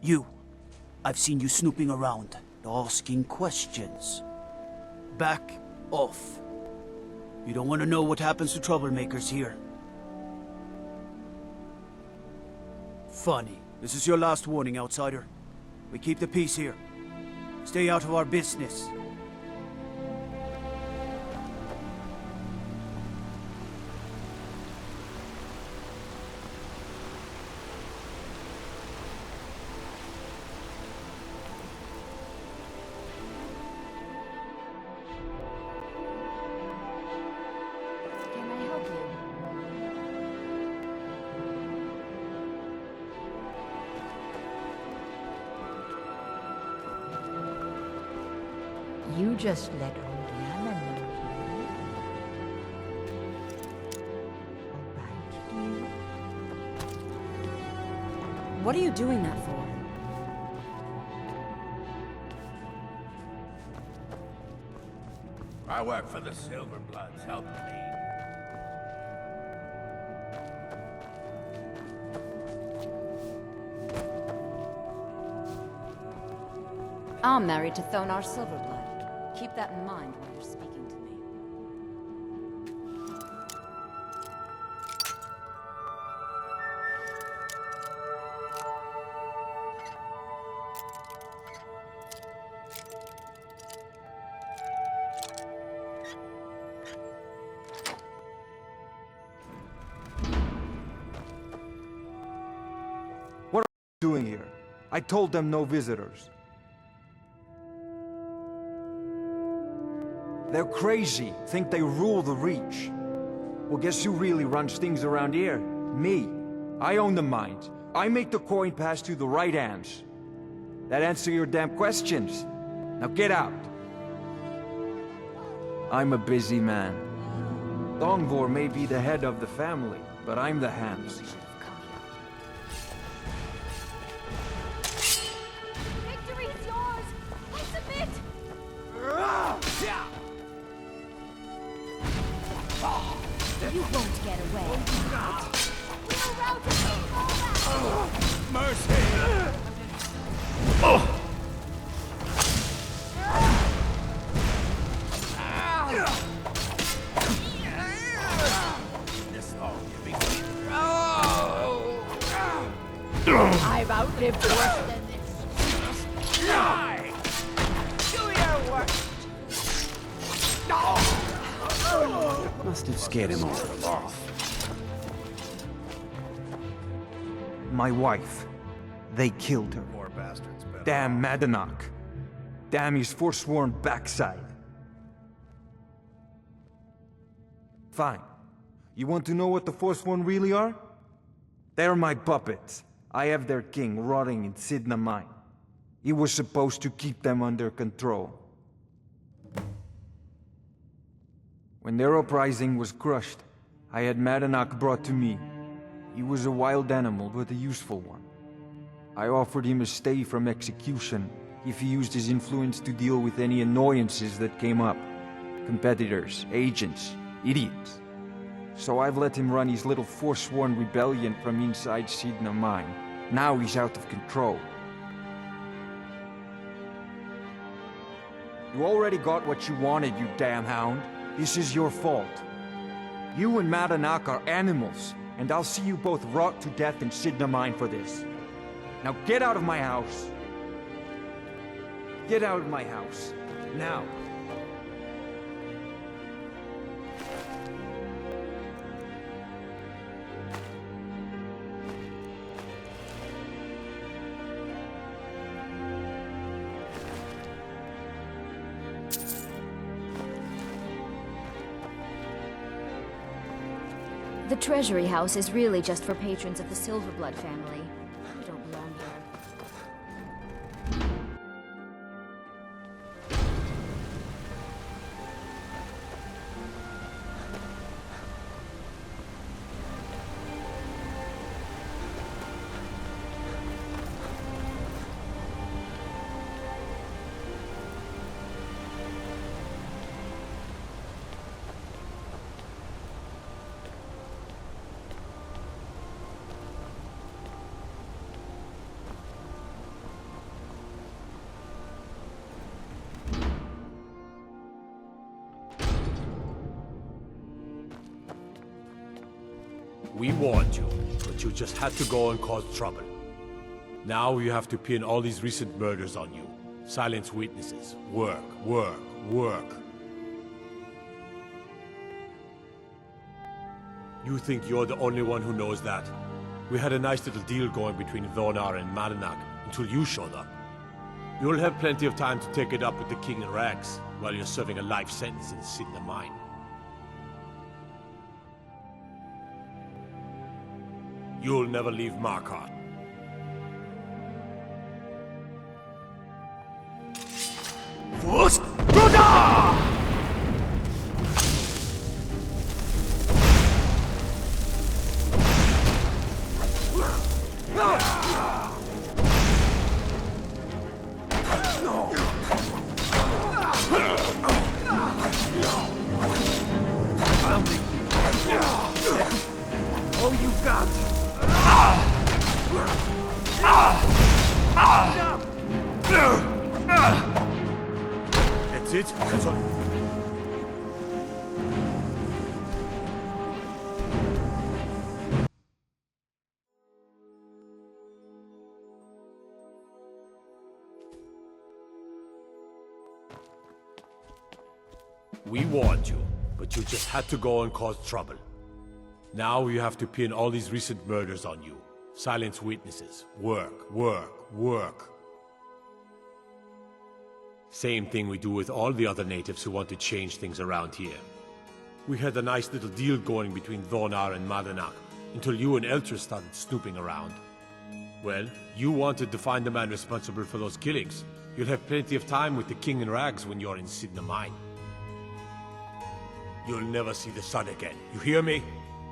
You. I've seen you snooping around, asking questions. Back off. You don't want to know what happens to troublemakers here. Funny. This is your last warning, outsider. We keep the peace here. Stay out of our business. Can I help you? You just let old Yana know you. Alright, dear. What are you doing that for? I work for the Silverbloods, help me. I'm married to Thonar Silverblood. Keep that in mind when you're speaking to me. What are you doing here? I told them no visitors. They're crazy, think they rule the Reach. Well, guess who really runs things around here? Me. I own the mines. I make the coin pass through the right hands. That answer your damn questions. Now get out. I'm a busy man. Dongvor may be the head of the family, but I'm the hands. Victory is yours! I submit! You won't get away. We're routing all that! Mercy! This all giving me. I've outlived worse than this. Die! Do your work! Must have scared him off. My wife. They killed her. More bastards better. Damn Madanach. Damn his forsworn backside. Fine. You want to know what the Forsworn really are? They're my puppets. I have their king rotting in Sidna Mine. He was supposed to keep them under control. When their uprising was crushed, I had Madanach brought to me. He was a wild animal, but a useful one. I offered him a stay from execution if he used his influence to deal with any annoyances that came up. Competitors, agents, idiots. So I've let him run his little forsworn rebellion from inside Sidna Mine. Now he's out of control. You already got what you wanted, you damn hound. This is your fault. You and Madanach are animals, and I'll see you both rot to death in Sidna Mine for this. Now get out of my house. Get out of my house. Now. The Treasury House is really just for patrons of the Silverblood family. You don't belong here. We warned you, but you just had to go and cause trouble. Now you have to pin all these recent murders on you. Silence witnesses. Work, work, work. You think you're the only one who knows that? We had a nice little deal going between Thonar and Madanak until you showed up. You'll have plenty of time to take it up with the King in Rags while you're serving a life sentence in Sidna Mine. You'll never leave Markarth. First, brother! Oh, you got That's it? That's all. We warned you, but you just had to go and cause trouble. Now you have to pin all these recent murders on you. Silence witnesses. Work, work, work. Same thing we do with all the other natives who want to change things around here. We had a nice little deal going between Thonar and Madanak until you and Elter started snooping around. Well, you wanted to find the man responsible for those killings. You'll have plenty of time with the King in Rags when you're in Sidna Mine. You'll never see the sun again. You hear me?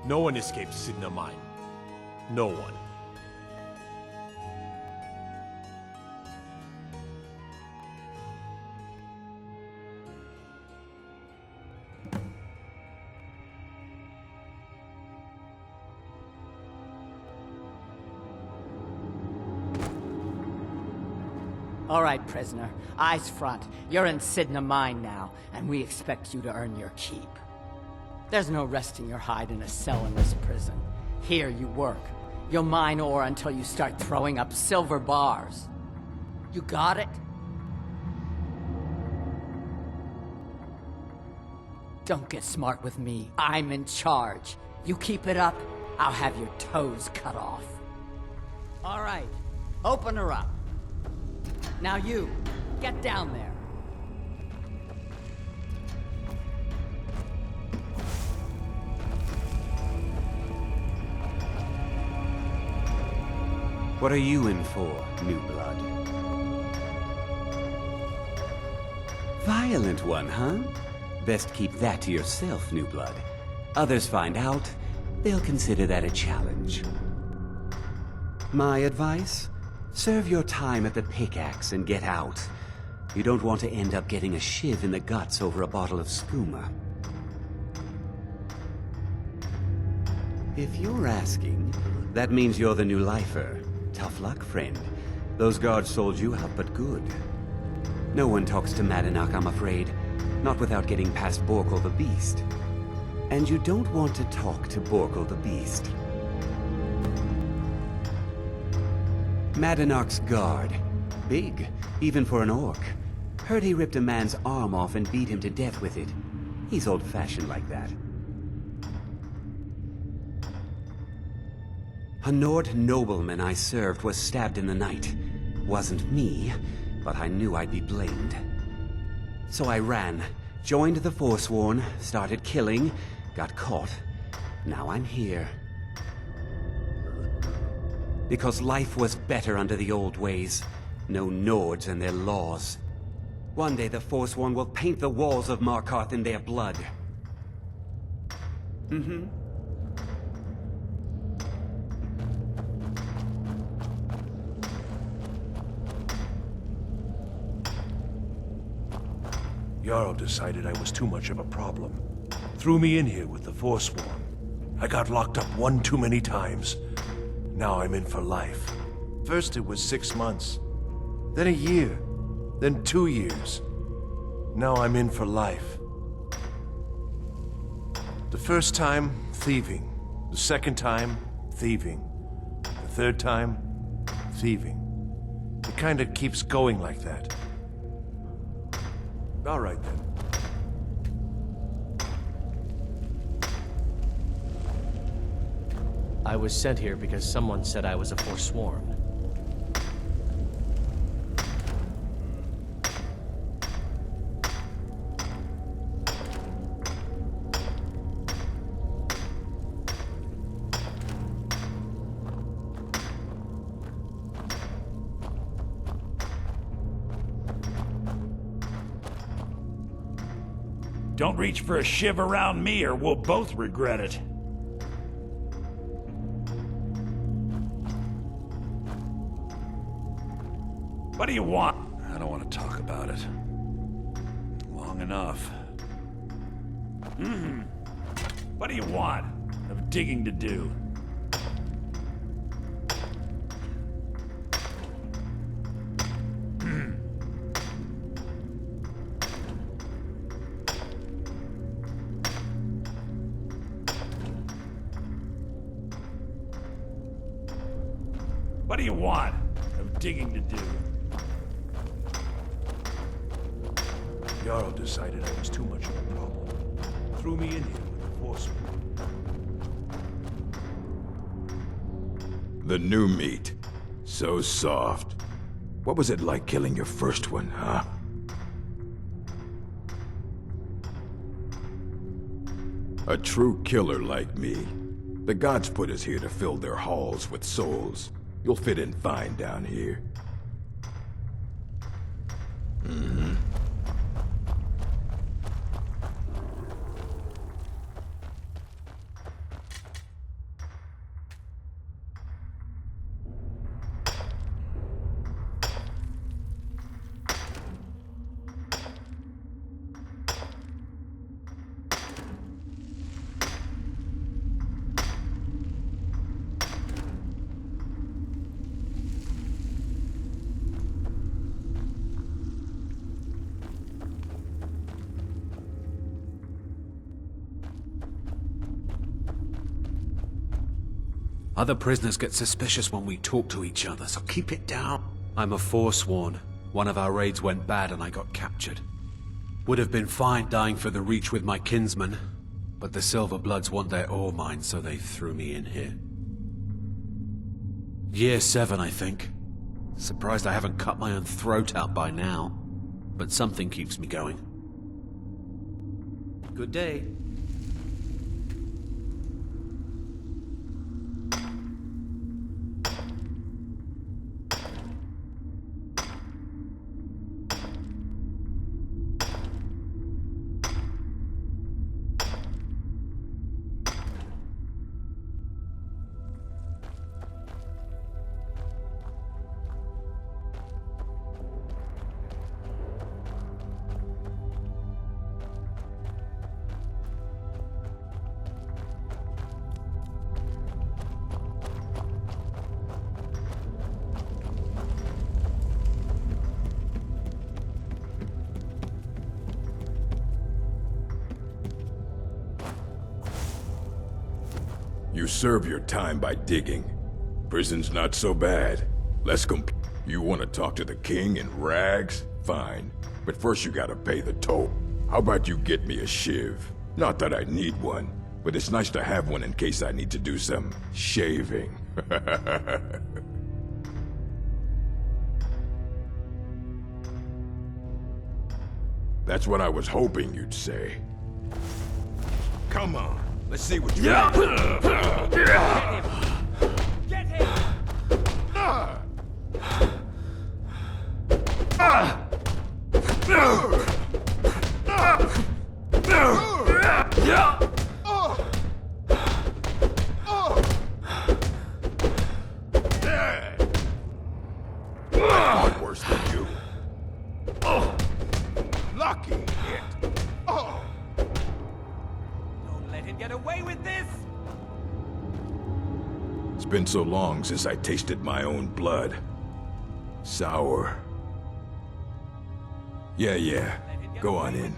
No one escapes Sidna Mine. No one. All right, prisoner. Eyes front. You're in Sidna Mine now, and we expect you to earn your keep. There's no resting your hide in a cell in this prison. Here you work. You'll mine ore until you start throwing up silver bars. You got it? Don't get smart with me. I'm in charge. You keep it up, I'll have your toes cut off. All right, open her up. Now you, get down there. What are you in for, new blood? Violent one, huh? Best keep that to yourself, new blood. Others find out, they'll consider that a challenge. My advice? Serve your time at the pickaxe and get out. You don't want to end up getting a shiv in the guts over a bottle of skooma. If you're asking, that means you're the new lifer. Tough luck, friend. Those guards sold you out, but good. No one talks to Madanak, I'm afraid. Not without getting past Borkul the Beast. And you don't want to talk to Borkul the Beast. Madanak's guard. Big, even for an orc. Heard he ripped a man's arm off and beat him to death with it. He's old-fashioned like that. A Nord nobleman I served was stabbed in the night. Wasn't me, but I knew I'd be blamed. So I ran, joined the Forsworn, started killing, got caught. Now I'm here. Because life was better under the old ways. No Nords and their laws. One day the Forsworn will paint the walls of Markarth in their blood. Jarl decided I was too much of a problem. Threw me in here with the Forsworn. I got locked up one too many times. Now I'm in for life. First it was 6 months, then a year, then 2 years. Now I'm in for life. The first time, thieving. The second time, thieving. The third time, thieving. It kinda keeps going like that. All right then. I was sent here because someone said I was a Forsworn. Don't reach for a shiv around me or we'll both regret it. What do you want? I don't want to talk about it. Long enough. What do you want? I've digging to do. What do you want? I've digging to do. Jarl decided I was too much of a problem. Threw me in here with the Forsworn. The new meat. So soft. What was it like killing your first one, huh? A true killer like me. The gods put us here to fill their halls with souls. You'll fit in fine down here. Other prisoners get suspicious when we talk to each other, so keep it down. I'm a Forsworn. One of our raids went bad and I got captured. Would have been fine dying for the Reach with my kinsmen, but the Silverbloods want their ore mine, so they threw me in here. Year 7, I think. Surprised I haven't cut my own throat out by now, but something keeps me going. Good day. You serve your time by digging. Prison's not so bad. Let's You want to talk to the king in rags? Fine. But first you gotta pay the toll. How about you get me a shiv? Not that I need one, but it's nice to have one in case I need to do some shaving. That's what I was hoping you'd say. Come on, let's see what you got. Get him! Worse than you. Lucky hit. Don't let him get away with this! It's been so long since I tasted my own blood. Sour. Yeah. Go on in.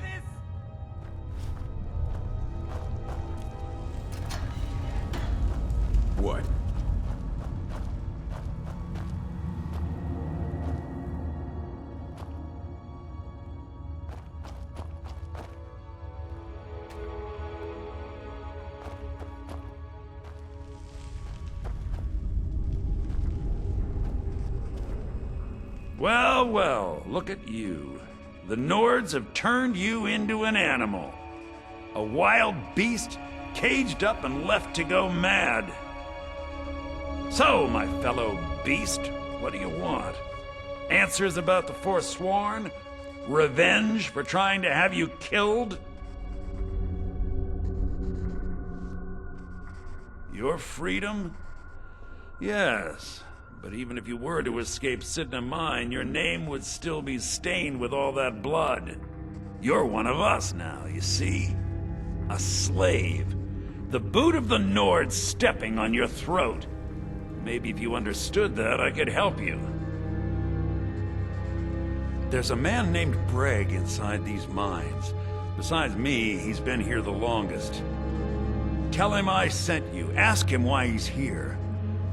Well, well, look at you. The Nords have turned you into an animal. A wild beast, caged up and left to go mad. So, my fellow beast, what do you want? Answers about the Forsworn? Revenge for trying to have you killed? Your freedom? Yes, but even if you were to escape Sidna Mine, your name would still be stained with all that blood. You're one of us now, you see? A slave. The boot of the Nords stepping on your throat. Maybe if you understood that, I could help you. There's a man named Breg inside these mines. Besides me, he's been here the longest. Tell him I sent you. Ask him why he's here.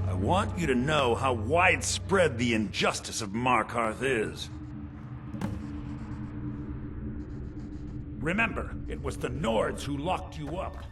I want you to know how widespread the injustice of Markarth is. Remember, it was the Nords who locked you up.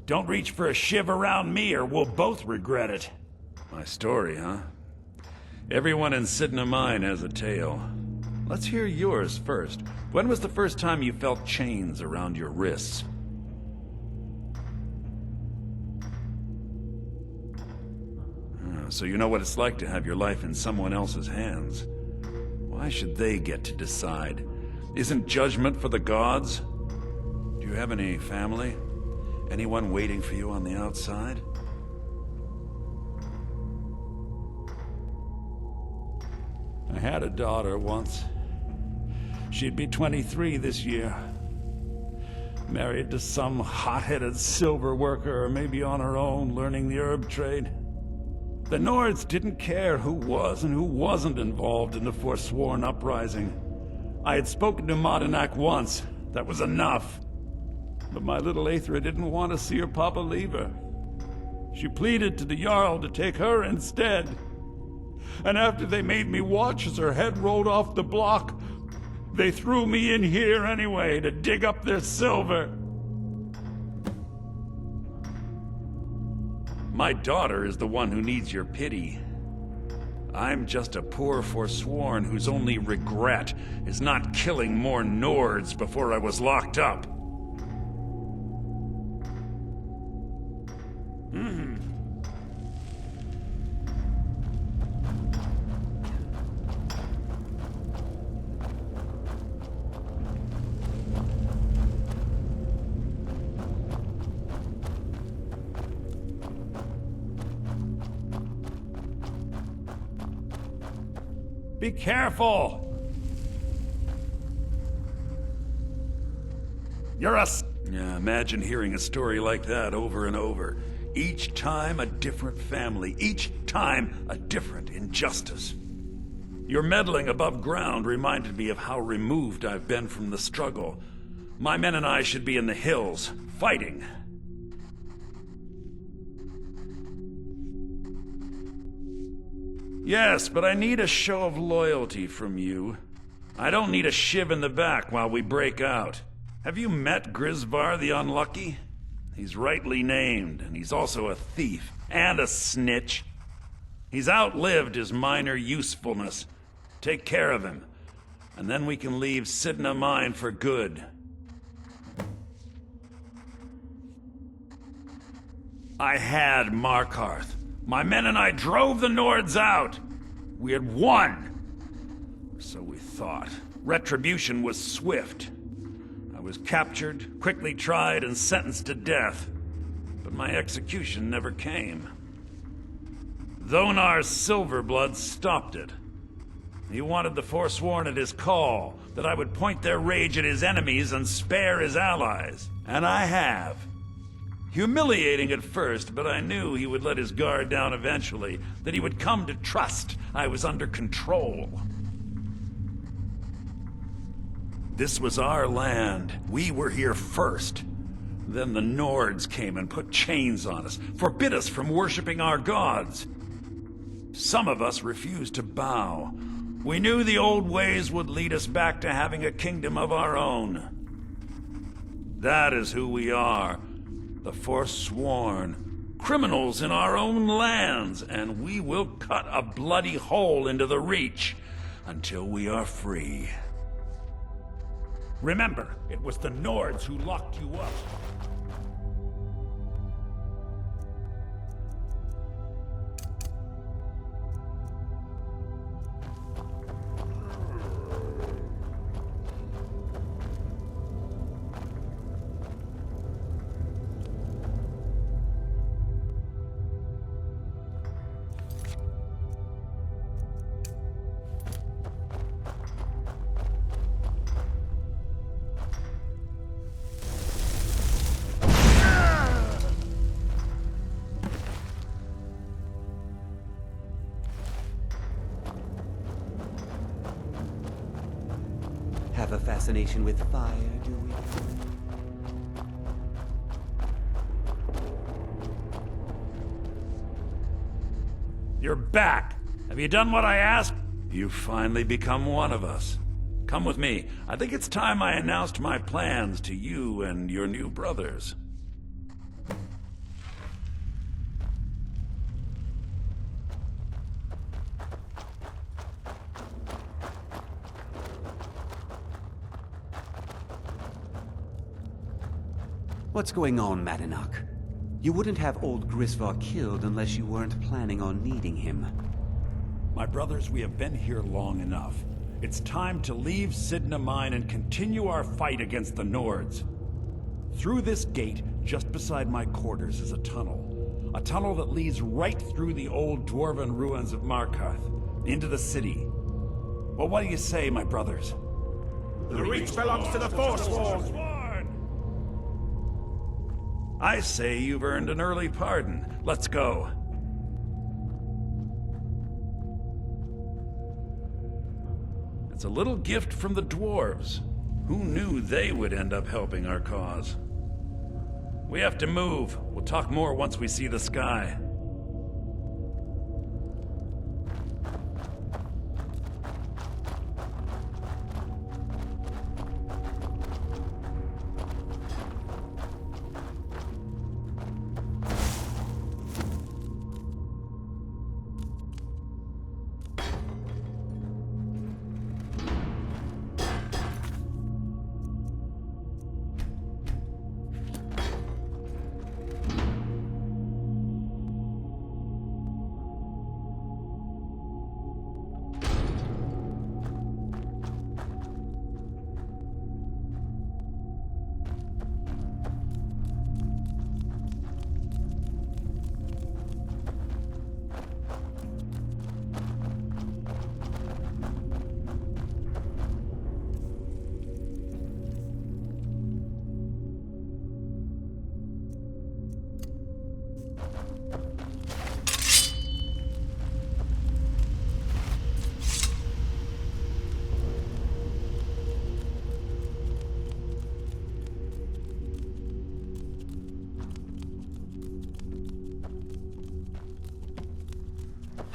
Don't reach for a shiv around me or we'll both regret it. My story, huh? Everyone in Sidna Mine has a tale. Let's hear yours first. When was the first time you felt chains around your wrists? So you know what it's like to have your life in someone else's hands. Why should they get to decide? Isn't judgment for the gods? Do you have any family? Anyone waiting for you on the outside? I had a daughter once. She'd be 23 this year. Married to some hot-headed silver worker, or maybe on her own, learning the herb trade. The Nords didn't care who was and who wasn't involved in the Forsworn uprising. I had spoken to Madanak once. That was enough. But my little Aethra didn't want to see her papa leave her. She pleaded to the Jarl to take her instead. And after they made me watch as her head rolled off the block, they threw me in here anyway to dig up their silver. My daughter is the one who needs your pity. I'm just a poor Forsworn whose only regret is not killing more Nords before I was locked up. Be careful! You're a... Yeah, imagine hearing a story like that over and over. Each time a different family, each time a different injustice. Your meddling above ground reminded me of how removed I've been from the struggle. My men and I should be in the hills, fighting. Yes, but I need a show of loyalty from you. I don't need a shiv in the back while we break out. Have you met Grisvar the Unlucky? He's rightly named, and he's also a thief and a snitch. He's outlived his minor usefulness. Take care of him, and then we can leave Sidna Mine for good. I had Markarth. My men and I drove the Nords out. We had won. So we thought. Retribution was swift. I was captured, quickly tried, and sentenced to death. But my execution never came. Dhonar's Silverblood stopped it. He wanted the Forsworn at his call, that I would point their rage at his enemies and spare his allies. And I have. Humiliating at first, but I knew he would let his guard down eventually, that he would come to trust I was under control. This was our land. We were here first. Then the Nords came and put chains on us, forbid us from worshipping our gods. Some of us refused to bow. We knew the old ways would lead us back to having a kingdom of our own. That is who we are, the Forsworn, criminals in our own lands, and we will cut a bloody hole into the Reach until we are free. Remember, it was the Nords who locked you up. Have a fascination with fire, do we? You're back! Have you done what I asked? You've finally become one of us. Come with me. I think it's time I announced my plans to you and your new brothers. What's going on, Madanach? You wouldn't have old Grisvar killed unless you weren't planning on needing him. My brothers, we have been here long enough. It's time to leave Sidna Mine and continue our fight against the Nords. Through this gate, just beside my quarters, is a tunnel. A tunnel that leads right through the old dwarven ruins of Markarth, into the city. Well, what do you say, my brothers? The Reach belongs to the Forsworn! I say you've earned an early pardon. Let's go. It's a little gift from the dwarves. Who knew they would end up helping our cause? We have to move. We'll talk more once we see the sky.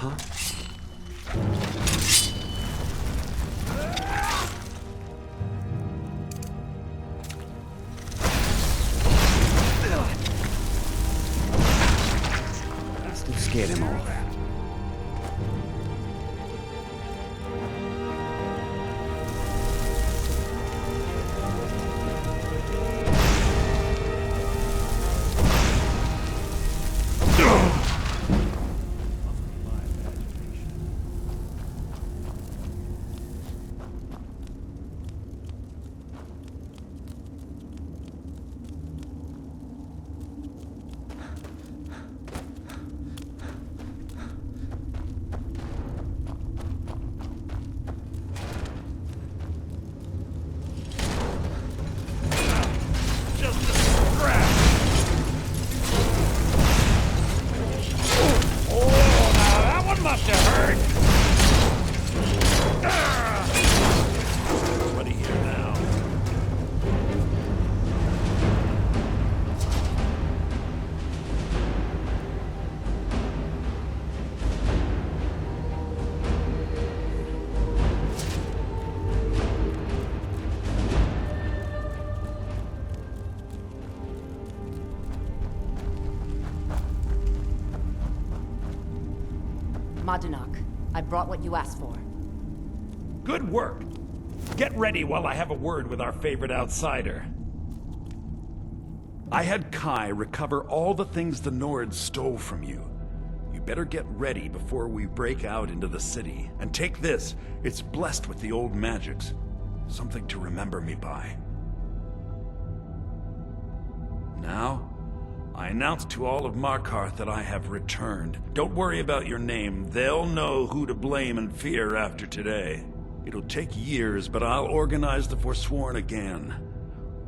Huh? Must have scared him off. Madanak, I brought what you asked for. Good work. Get ready while I have a word with our favorite outsider. I had Kai recover all the things the Nords stole from you. You better get ready before we break out into the city. And take this. It's blessed with the old magics. Something to remember me by. Now, I announce to all of Markarth that I have returned. Don't worry about your name. They'll know who to blame and fear after today. It'll take years, but I'll organize the Forsworn again.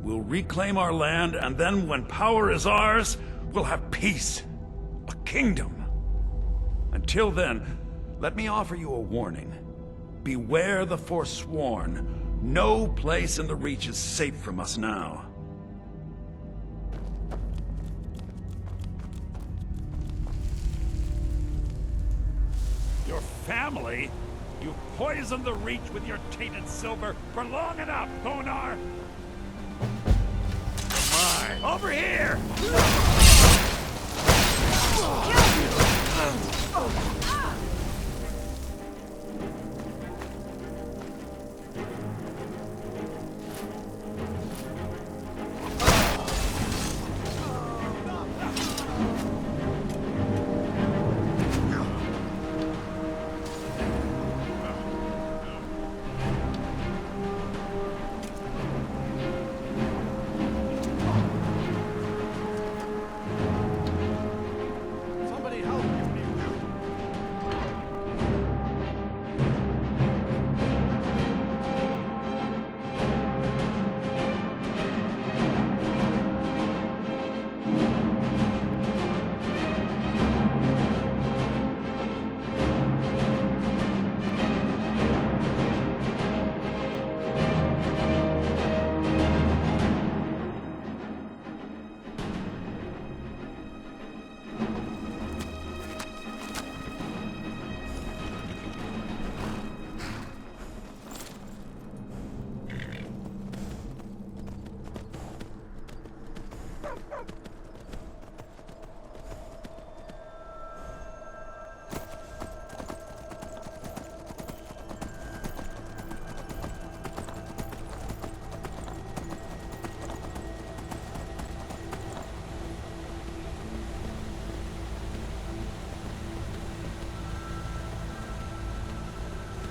We'll reclaim our land, and then when power is ours, we'll have peace. A kingdom. Until then, let me offer you a warning. Beware the Forsworn. No place in the Reach is safe from us now. Your family? You've poisoned the Reach with your tainted silver for long enough, Thonar! Mine! Over here!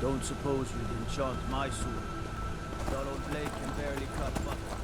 Don't suppose you'd enchant my sword. That old blade can barely cut butter.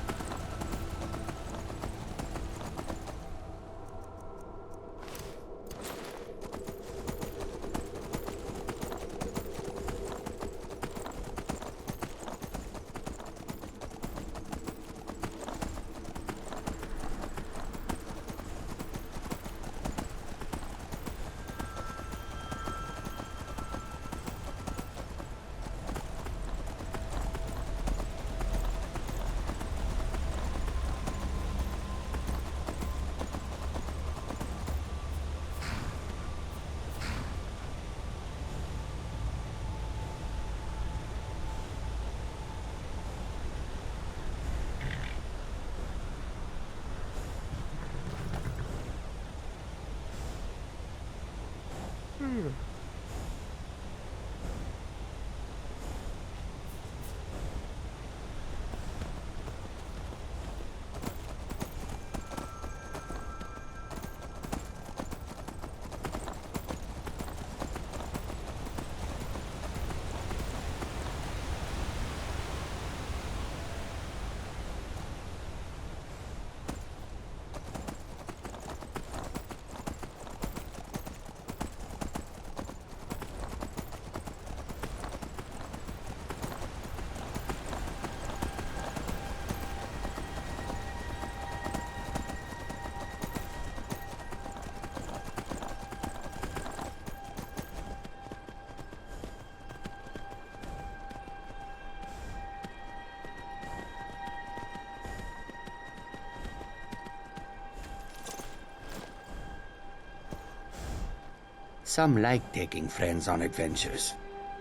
Some like taking friends on adventures.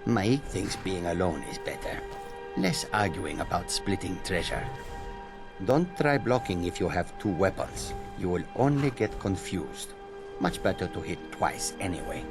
Maik thinks being alone is better. Less arguing about splitting treasure. Don't try blocking if you have two weapons. You will only get confused. Much better to hit twice anyway.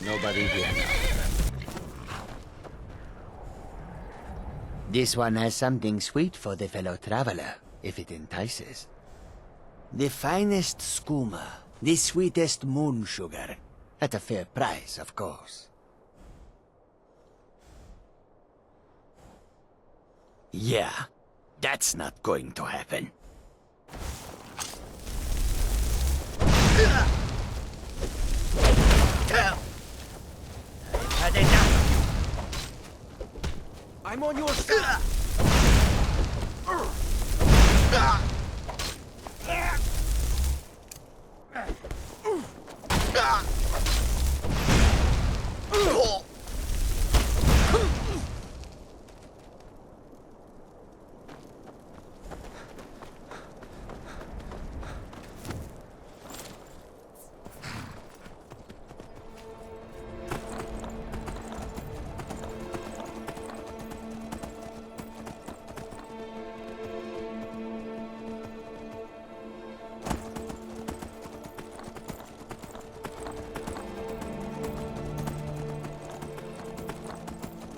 Nobody here now. This one has something sweet for the fellow traveler, if it entices. The finest skooma, the sweetest moon sugar. At a fair price, of course. Yeah, that's not going to happen. I've had enough of you. I'm on your side!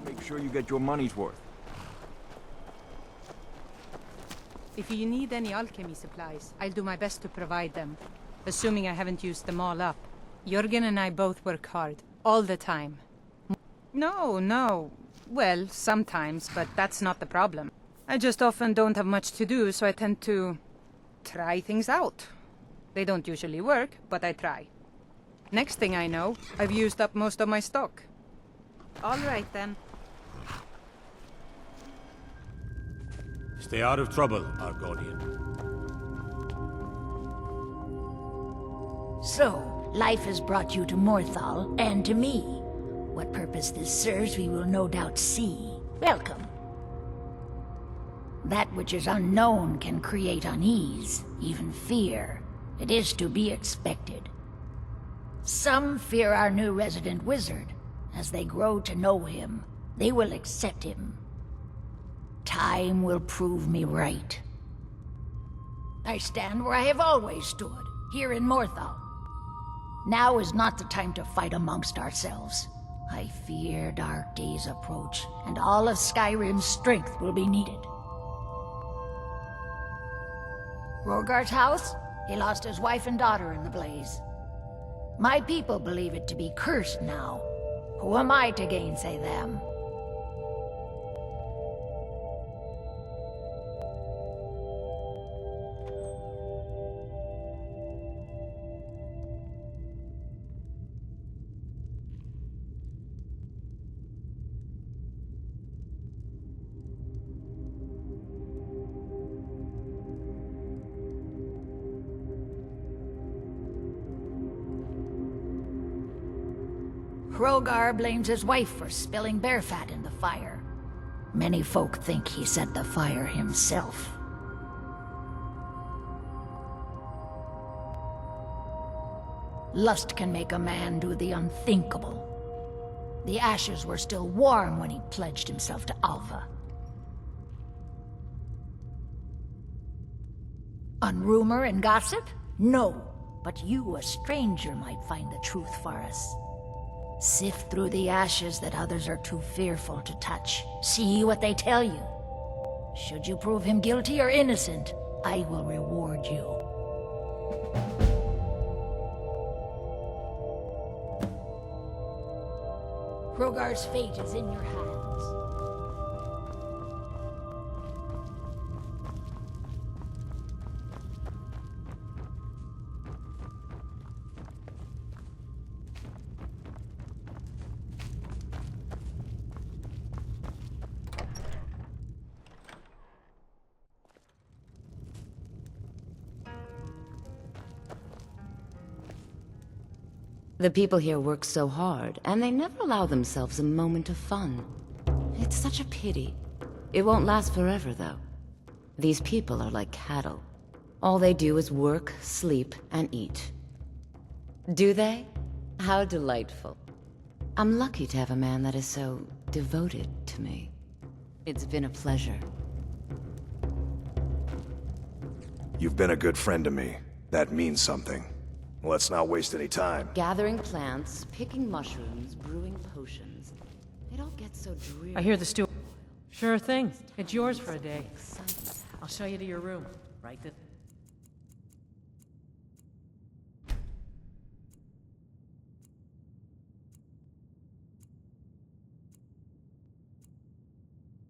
Make sure you get your money's worth. If you need any alchemy supplies, I'll do my best to provide them. Assuming I haven't used them all up. Jürgen and I both work hard, all the time. No. Well, sometimes, but that's not the problem. I just often don't have much to do, so I tend to try things out. They don't usually work, but I try. Next thing I know, I've used up most of my stock. All right, then. Stay out of trouble, Argonian. So, life has brought you to Morthal, and to me. What purpose this serves we will no doubt see. Welcome. That which is unknown can create unease, even fear. It is to be expected. Some fear our new resident wizard. As they grow to know him, they will accept him. Time will prove me right. I stand where I have always stood, here in Morthal. Now is not the time to fight amongst ourselves. I fear dark days approach, and all of Skyrim's strength will be needed. Rogar's house? He lost his wife and daughter in the blaze. My people believe it to be cursed now. Who am I to gainsay them? Rogar blames his wife for spilling bear fat in the fire. Many folk think he set the fire himself. Lust can make a man do the unthinkable. The ashes were still warm when he pledged himself to Alva. On rumor and gossip? No, but you, a stranger, might find the truth for us. Sift through the ashes that others are too fearful to touch. See what they tell you. Should you prove him guilty or innocent, I will reward you. Rogar's fate is in your hands. The people here work so hard, and they never allow themselves a moment of fun. It's such a pity. It won't last forever, though. These people are like cattle. All they do is work, sleep, and eat. Do they? How delightful. I'm lucky to have a man that is so devoted to me. It's been a pleasure. You've been a good friend to me. That means something. Let's not waste any time. Gathering plants, picking mushrooms, brewing potions. It all gets so dreary. I hear the steward. Sure thing. It's yours for a day. I'll show you to your room. Right this...